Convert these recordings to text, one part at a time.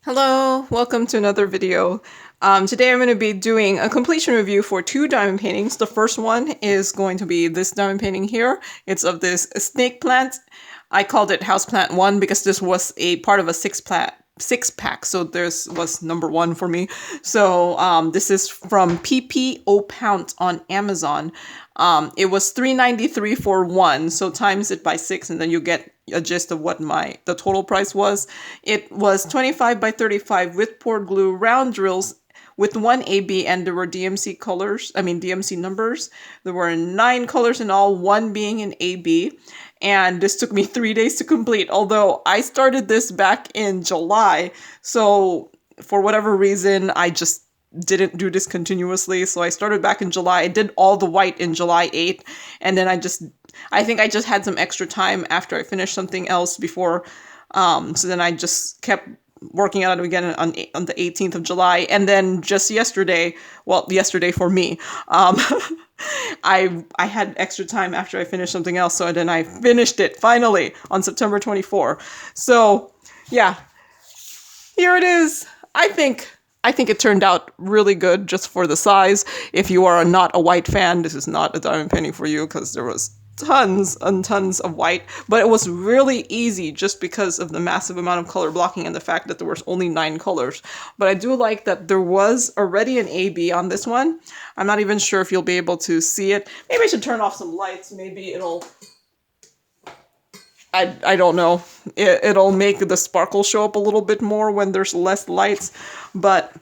Hello, welcome to another video. Today I'm going to be doing a completion review for two diamond paintings. The first one is going to be this diamond painting here. It's of this snake plant. I called it Houseplant 1 because this was a part of a six pack, so this was number 1 for me. So this is from OPOUNT on Amazon. It was $3.93 for one, so times it by 6 and then you get a gist of what the total price was. It was 25 by 35 with poured glue, round drills with 1 AB, and there were DMC numbers. There were 9 colors in all, 1 being an AB. And this took me 3 days to complete, although I started this back in July. So for whatever reason, I just didn't do this continuously. So I started back in July. I did all the white in July 8th. And then I think I just had some extra time after I finished something else before. So then I just kept working on it again on the 18th of July. And then just yesterday, well, yesterday for me, I had extra time after I finished something else. So then I finished it finally on September 24. So yeah, here it is. I think it turned out really good just for the size. If you are not a white fan, this is not a diamond painting for you because there was tons and tons of white, but it was really easy just because of the massive amount of color blocking and the fact that there was only 9 colors. But I do like that there was already an AB on this one. I'm not even sure if you'll be able to see it. Maybe I should turn off some lights. Maybe it'll... I don't know. It'll make the sparkle show up a little bit more when there's less lights. But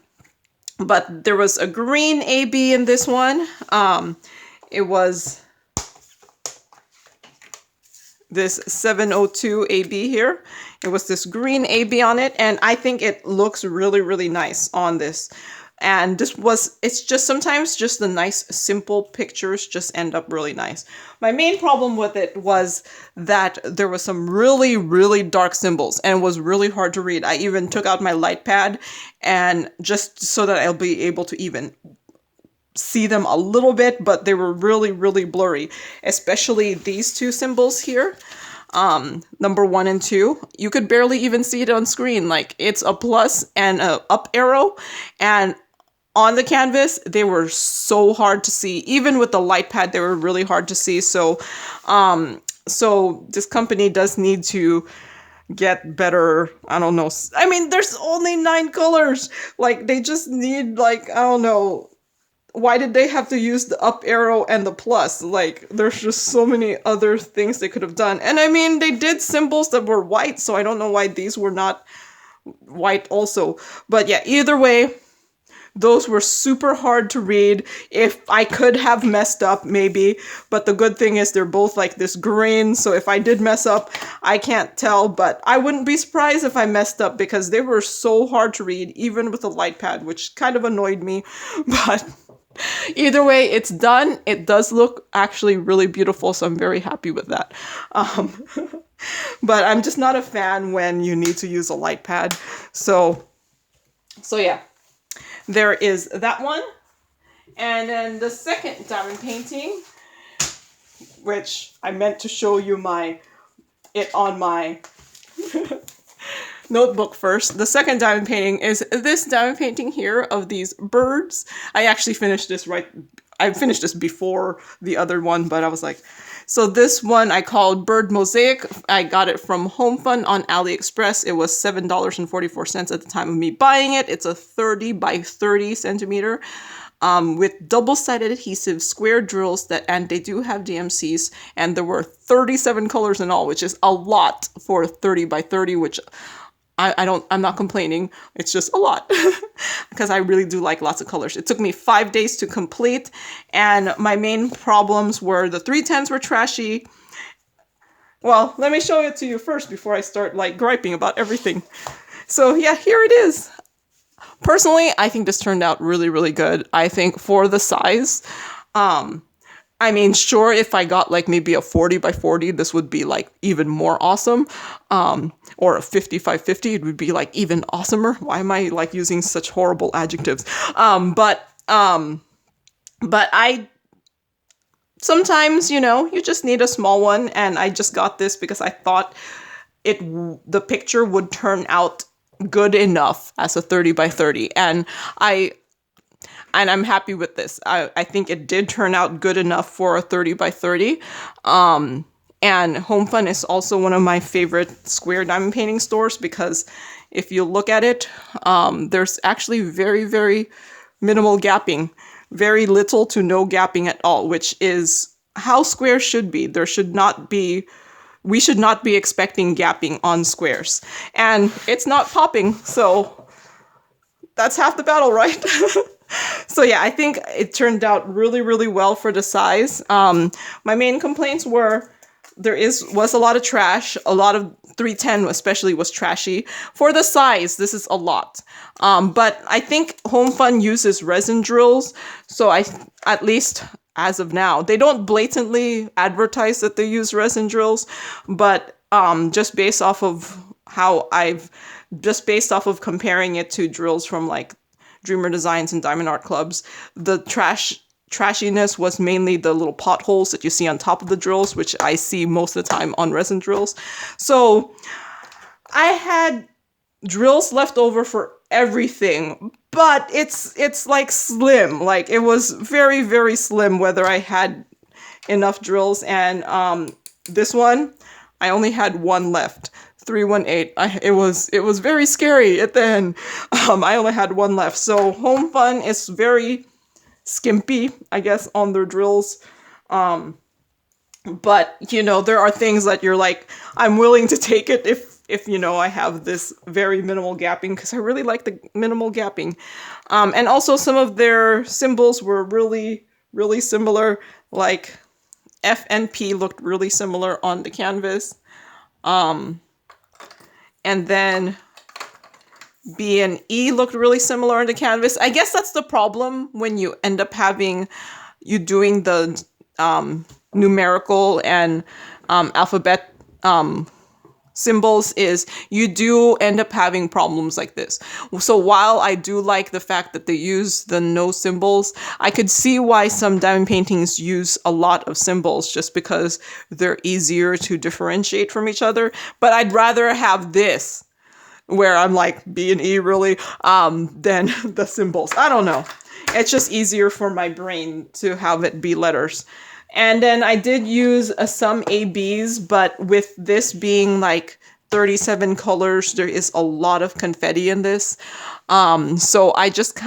there was a green AB in this one. It was this 702 AB here. It was this green AB on it, and I think it looks really, really nice on this. And it's just sometimes just the nice, simple pictures just end up really nice. My main problem with it was that there was some really, really dark symbols and it was really hard to read. I even took out my light pad and just so that I'll be able to even see them a little bit, but they were really, really blurry, especially these two symbols here. Number 1 and 2, you could barely even see it on screen. Like, it's a plus and a up arrow, and on the canvas they were so hard to see. Even with the light pad, they were really hard to see. So this company does need to get better. I don't know. I mean, there's only 9 colors. Like, they just need, like, I don't know. Why did they have to use the up arrow and the plus? Like, there's just so many other things they could have done. And I mean, they did symbols that were white, so I don't know why these were not white also. But yeah, either way, those were super hard to read. If I could have messed up, maybe. But the good thing is they're both like this green, so if I did mess up, I can't tell. But I wouldn't be surprised if I messed up because they were so hard to read, even with the light pad, which kind of annoyed me. But either way, it's done. It does look actually really beautiful, so I'm very happy with that. But I'm just not a fan when you need to use a light pad. So yeah, there is that one. And then the second diamond painting, which I meant to show you it on my notebook first. The second diamond painting is this diamond painting here of these birds. I actually finished this I finished this before the other one, but I was like, so this one I called Bird Mosaic. I got it from Homfun on AliExpress. It was $7.44 at the time of me buying it. It's a 30 by 30 centimeter with double-sided adhesive square drills and they do have DMCs, and there were 37 colors in all, which is a lot for 30 by 30, which I'm not complaining. It's just a lot because I really do like lots of colors. It took me 5 days to complete, and my main problems were the 310s were trashy. Well, let me show it to you first before I start like griping about everything. So yeah, here it is. Personally, I think this turned out really, really good. I think for the size, I mean, sure, if I got like maybe a 40 by 40, this would be like even more awesome. Or a 50 by 50, it would be like even awesomer. Why am I like using such horrible adjectives? But I sometimes, you just need a small one, and I just got this because I thought the picture would turn out good enough as a 30 by 30, and I'm happy with this. I think it did turn out good enough for a 30 by 30. And Homefun is also one of my favorite square diamond painting stores because if you look at it, there's actually very, very minimal gapping. Very little to no gapping at all, which is how squares should be. We should not be expecting gapping on squares. And it's not popping, so that's half the battle, right? So yeah, I think it turned out really, really well for the size. My main complaints were was a lot of trash. A lot of 310 especially was trashy. For the size, this is a lot. But I think Homefun uses resin drills, so at least as of now, they don't blatantly advertise that they use resin drills, but just based off of comparing it to drills from like Dreamer Designs and Diamond Art Clubs, the trashiness was mainly the little potholes that you see on top of the drills, which I see most of the time on resin drills. So I had drills left over for everything, but it's like slim. Like it was very, very slim whether I had enough drills. And this one, I only had one left. 318. It was very scary at the end. I only had one left. So Homefun is very skimpy, I guess, on their drills. But you know, there are things that you're like, I'm willing to take it if you know I have this very minimal gapping, because I really like the minimal gapping. And also some of their symbols were really, really similar. Like F and P looked really similar on the canvas. And then B and E looked really similar on the canvas. I guess that's the problem when you end up doing the numerical and alphabet symbols, is you do end up having problems like this. So while I do like the fact that they use the no symbols, I could see why some diamond paintings use a lot of symbols just because they're easier to differentiate from each other. But I'd rather have this where I'm like B and E really than the symbols. I don't know. It's just easier for my brain to have it be letters. And then I did use some ABs, but with this being like 37 colors, there is a lot of confetti in this. So I just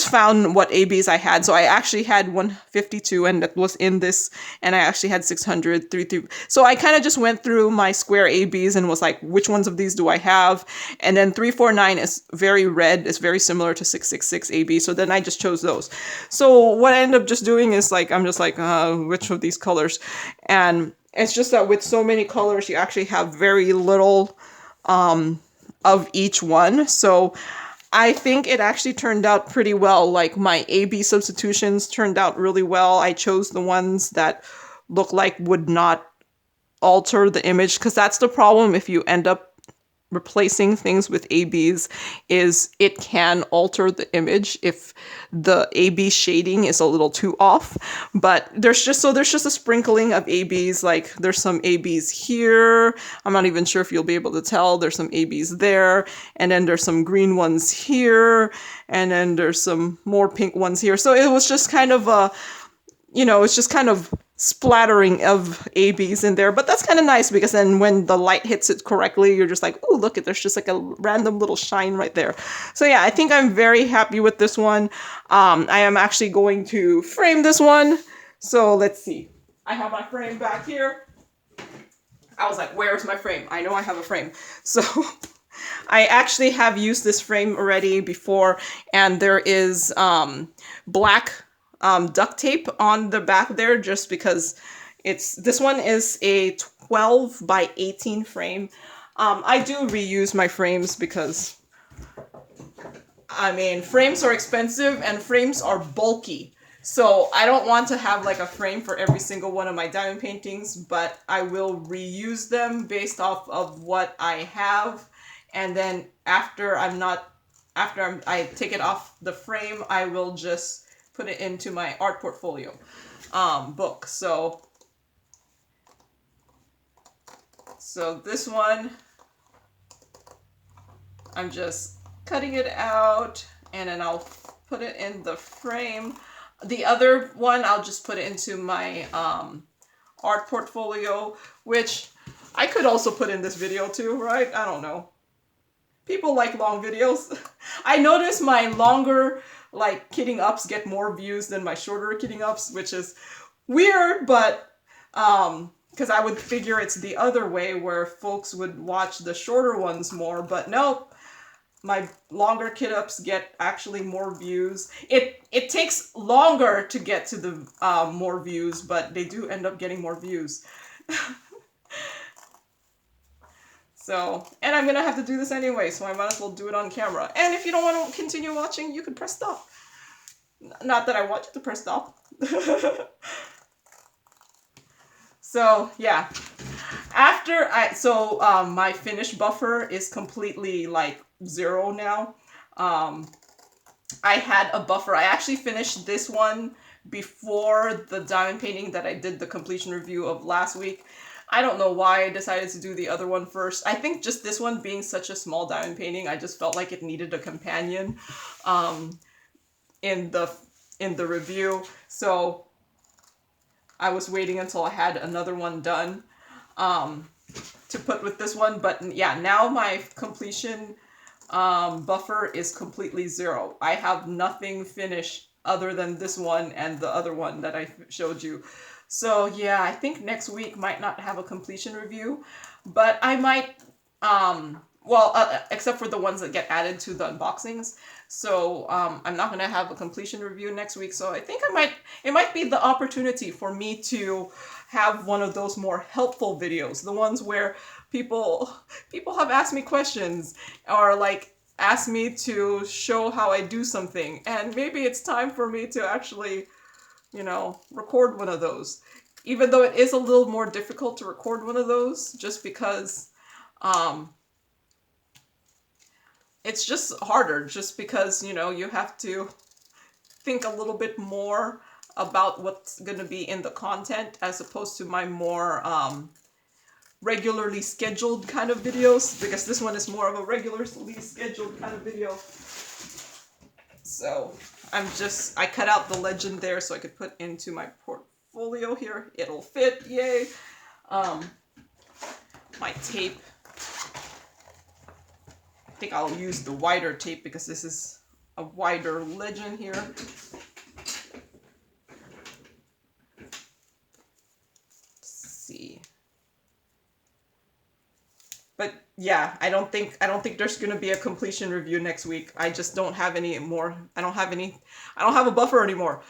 found what ABs I had. So I actually had 152, and that was in this, and I actually had 600, 3. So I kind of just went through my square ABs and was like, which ones of these do I have? And then 349 is very red. It's very similar to 666 AB. So then I just chose those. So what I ended up just doing is like, I'm just like, which of these colors? And it's just that with so many colors, you actually have very little of each one. So I think it actually turned out pretty well. Like my AB substitutions turned out really well. I chose the ones that look like would not alter the image, because that's the problem if you end up replacing things with ABs, is it can alter the image if the AB shading is a little too off. But there's just a sprinkling of ABs. Like there's some ABs here. I'm not even sure if you'll be able to tell. There's some ABs there, and then there's some green ones here, and then there's some more pink ones here. So it was just kind of it's just kind of splattering of ABs in there, but that's kind of nice because then when the light hits it correctly, you're just like, oh, look, there's just like a random little shine right there. So yeah, I think I'm very happy with this one. I am actually going to frame this one. So let's see. I have my frame back here. I was like, where's my frame? I know I have a frame. So I actually have used this frame already before, and there is black duct tape on the back there, just because this one is a 12 by 18 frame. I do reuse my frames because, I mean, frames are expensive and frames are bulky. So I don't want to have like a frame for every single one of my diamond paintings, but I will reuse them based off of what I have. And then after I take it off the frame, I will just put it into my art portfolio book. So this one I'm just cutting it out, and then I'll put it in the frame. The other one, I'll just put it into my art portfolio, which I could also put in this video too, right? I don't know. People like long videos. I notice my longer, like, kitting ups get more views than my shorter kitting ups, which is weird, but because I would figure it's the other way where folks would watch the shorter ones more, but nope. My longer kit ups get actually more views. It takes longer to get to the more views, but they do end up getting more views. So, and I'm gonna have to do this anyway, so I might as well do it on camera. And if you don't want to continue watching, you can press stop. Not that I want you to press stop. So yeah, after my finish buffer is completely like 0 now. I had a buffer. I actually finished this one before the diamond painting that I did the completion review of last week. I don't know why I decided to do the other one first. I think just this one being such a small diamond painting, I just felt like it needed a companion in the review. So I was waiting until I had another one done to put with this one. But yeah, now my completion buffer is completely 0. I have nothing finished other than this one and the other one that I showed you. So yeah, I think next week might not have a completion review, but I might, except for the ones that get added to the unboxings. So I'm not going to have a completion review next week. So I think it might be the opportunity for me to have one of those more helpful videos, the ones where people have asked me questions or like asked me to show how I do something, and maybe it's time for me to actually, record one of those. Even though it is a little more difficult to record one of those, just because it's just harder, just because, you have to think a little bit more about what's going to be in the content as opposed to my more regularly scheduled kind of videos, because this one is more of a regularly scheduled kind of video. So I cut out the legend there so I could put into my portfolio here. It'll fit, yay. My tape. I think I'll use the wider tape because this is a wider legend here. Let's see. But yeah, I don't think there's gonna be a completion review next week. I just don't have any more. I don't have a buffer anymore.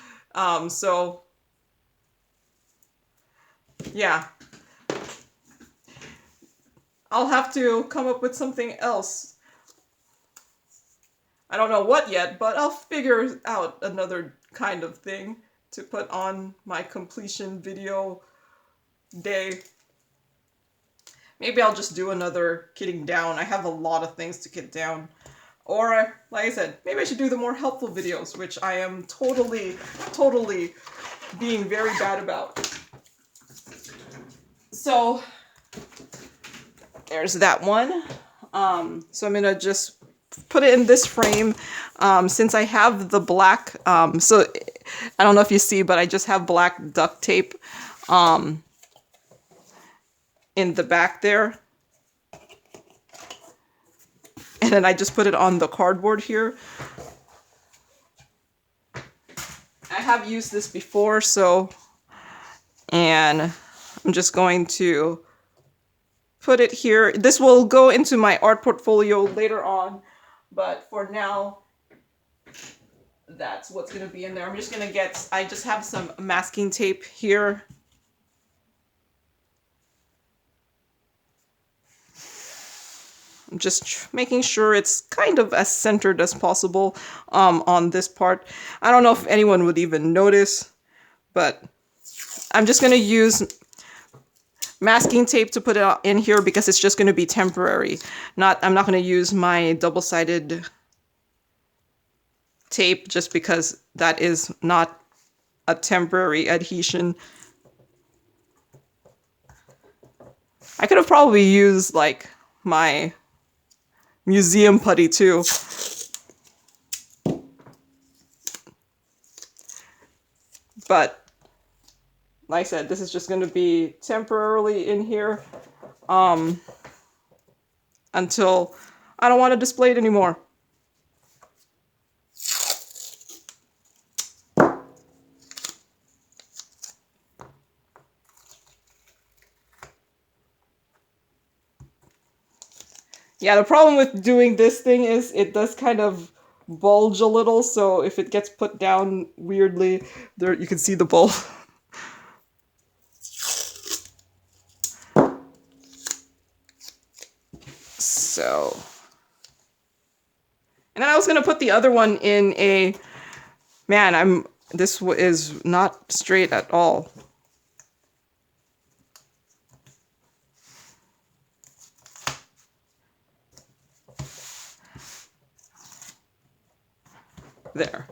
So yeah, I'll have to come up with something else. I don't know what yet, but I'll figure out another kind of thing to put on my completion video day. Maybe I'll just do another kitting down. I have a lot of things to kit down. Or, like I said, maybe I should do the more helpful videos, which I am totally being very bad about. So, there's that one. So I'm gonna just put it in this frame. Since I have the black, so I don't know if you see, but I just have black duct tape in the back there. And then I just put it on the cardboard here. I have used this before, and I'm just going to put it here. This will go into my art portfolio later on, but for now, that's what's going to be in there. I just have some masking tape here. I'm just making sure it's kind of as centered as possible on this part. I don't know if anyone would even notice, but I'm just going to use masking tape to put it in here because it's just going to be temporary. I'm not going to use my double-sided tape just because that is not a temporary adhesion. I could have probably used like my museum putty too. But like I said, this is just going to be temporarily in here until I don't want to display it anymore. Yeah, the problem with doing this thing is it does kind of bulge a little, so if it gets put down weirdly, there you can see the bulge. So, and then I was gonna put the other one in a, man, this is not straight at all. There.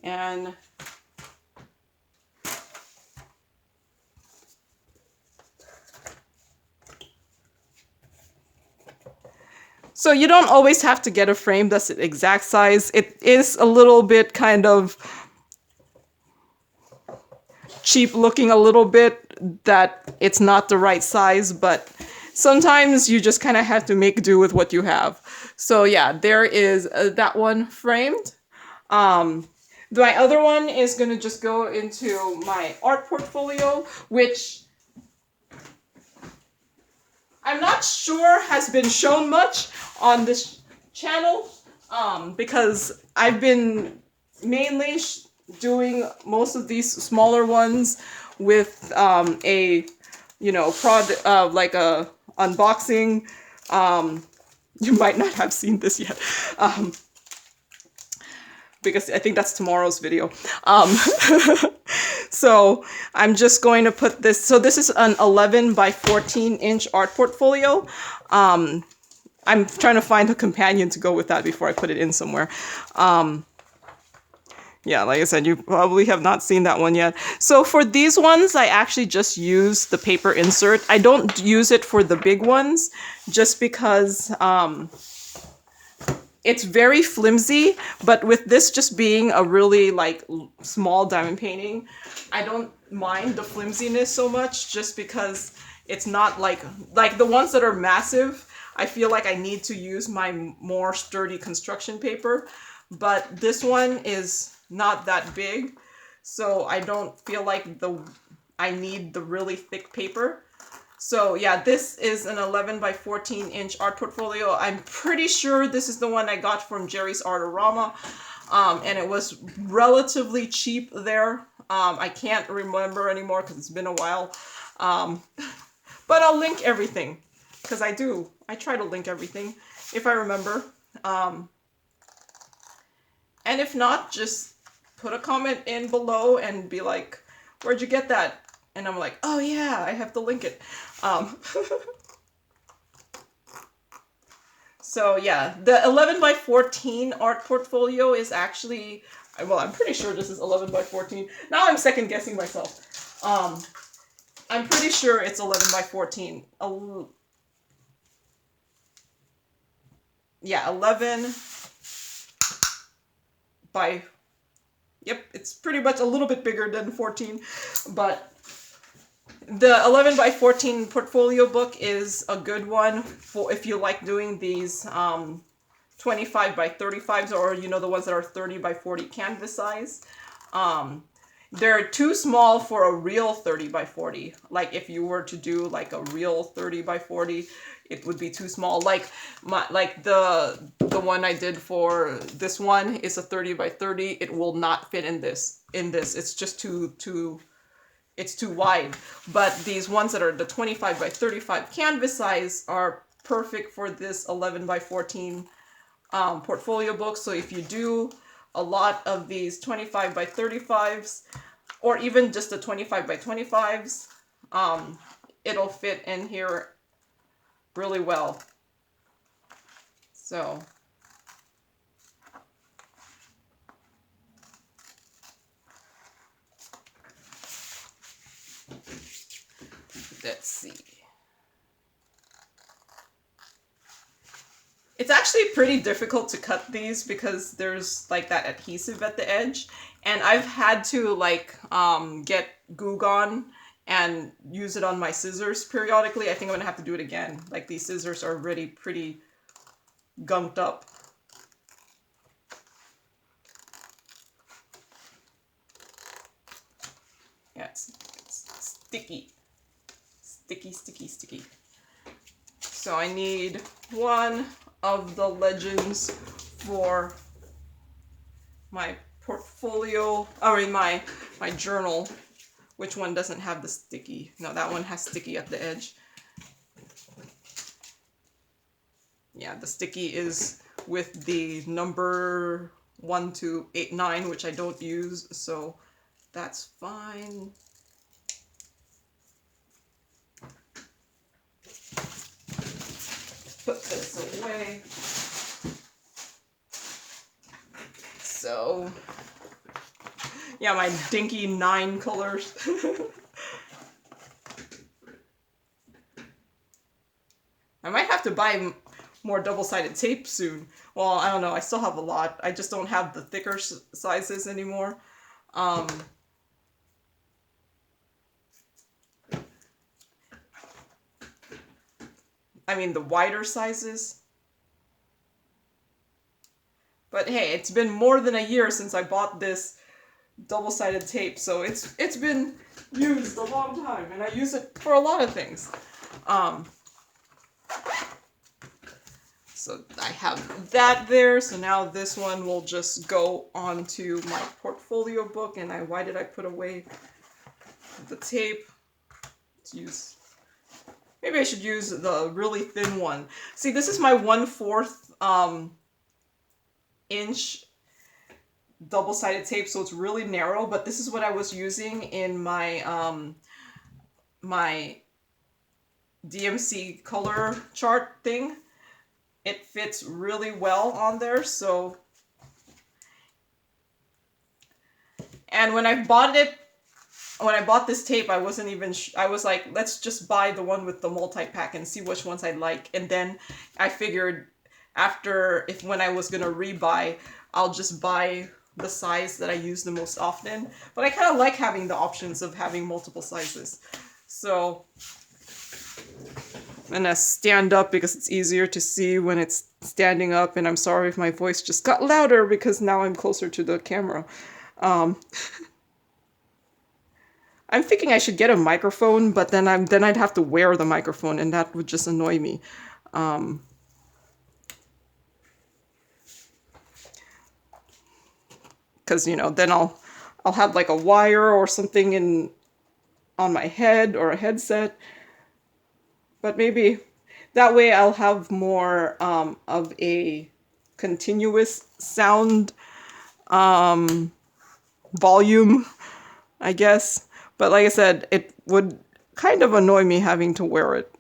And so you don't always have to get a frame that's the exact size. It is a little bit kind of cheap looking a little bit that it's not the right size, but sometimes you just kind of have to make do with what you have. So yeah, there is that one framed. My other one is going to just go into my art portfolio, which I'm not sure has been shown much on this channel, because I've been mainly doing most of these smaller ones with a, you know, like a unboxing. You might not have seen this yet, because I think that's tomorrow's video. So I'm just going to put this, so this is an 11 by 14 inch art portfolio. I'm trying to find a companion to go with that before I put it in somewhere. Yeah, like I said, you probably have not seen that one yet. So for these ones, I actually just use the paper insert. I don't use it for the big ones, just because it's very flimsy, but with this just being a really like small diamond painting, I don't mind the flimsiness so much, just because it's not like the ones that are massive. I feel like I need to use my more sturdy construction paper, but this one is not that big, so I don't feel like I need the really thick paper. So yeah, this is an 11 by 14 inch art portfolio. I'm pretty sure this is the one I got from Jerry's Artorama, and it was relatively cheap there. I can't remember anymore because it's been a while, but I'll link everything, because I try to link everything if I remember, and if not, just put a comment in below and be like, where'd you get that? And I'm like, oh yeah, I have to link it. So yeah, the 11 by 14 art portfolio is actually, well, I'm pretty sure this is 11 by 14. Now I'm second guessing myself. I'm pretty sure it's 11 by 14. Yeah, 11 by, yep, it's pretty much a little bit bigger than 14, but the 11 by 14 portfolio book is a good one for if you like doing these 25 by 35s, or you know, the ones that are 30 by 40 canvas size. They're too small for a real 30 by 40. Like if you were to do like a real 30 by 40, it would be too small. Like the one I did for this one is a 30 by 30. It will not fit in this. It's just it's too wide. But these ones that are the 25 by 35 canvas size are perfect for this 11 by 14 portfolio book. So if you do a lot of these 25 by 35s, or even just the 25 by 25s, it'll fit in here really well. So let's see. It's actually pretty difficult to cut these because there's like that adhesive at the edge, and I've had to like get glue gun and use it on my scissors periodically. I think I'm gonna have to do it again. Like these scissors are already pretty gunked up. Yeah, it's sticky. Sticky, sticky, sticky. So I need one of the legends for my portfolio, my journal. Which one doesn't have the sticky? No, that one has sticky at the edge. Yeah, the sticky is with the number 1 to 8, 9, which I don't use, so that's fine. Put this away. So, yeah, my dinky 9 colors. I might have to buy more double-sided tape soon. Well, I don't know, I still have a lot. I just don't have the thicker sizes anymore. I mean the wider sizes. But hey, it's been more than a year since I bought this double-sided tape, so it's been used a long time, and I use it for a lot of things. So I have that there, so now this one will just go onto my portfolio book, and why did I put away the tape? Let's use, maybe I should use the really thin one. See, this is my 1/4 inch double-sided tape, so it's really narrow, but this is what I was using in my my DMC color chart thing. It fits really well on there, so. And when I bought this tape, I wasn't even, I was like, let's just buy the one with the multi-pack and see which ones I like. And then I figured when I was gonna rebuy, I'll just buy the size that I use the most often. But I kind of like having the options of having multiple sizes. So I'm gonna stand up because it's easier to see when it's standing up, and I'm sorry if my voice just got louder because now I'm closer to the camera. I'm thinking I should get a microphone, but then I'd have to wear the microphone, and that would just annoy me. Because then I'll have like a wire or something on my head or a headset. But maybe that way I'll have more of a continuous sound volume, I guess. But like I said, it would kind of annoy me having to wear it.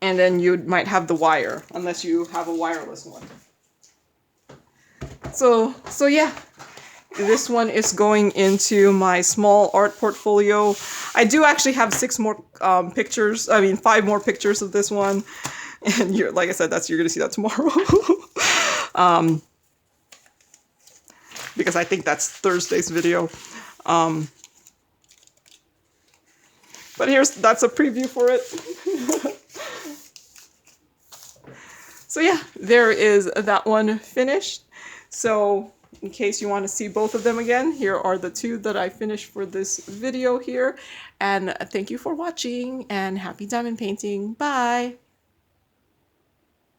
And then you might have the wire, unless you have a wireless one. So yeah. This one is going into my small art portfolio. I do actually have 5 more pictures of this one. And like I said, you're gonna see that tomorrow. Because I think that's Thursday's video. But that's a preview for it. So yeah, there is that one finished. So in case you want to see both of them again, here are the 2 that I finished for this video here. And thank you for watching, and happy diamond painting. Bye!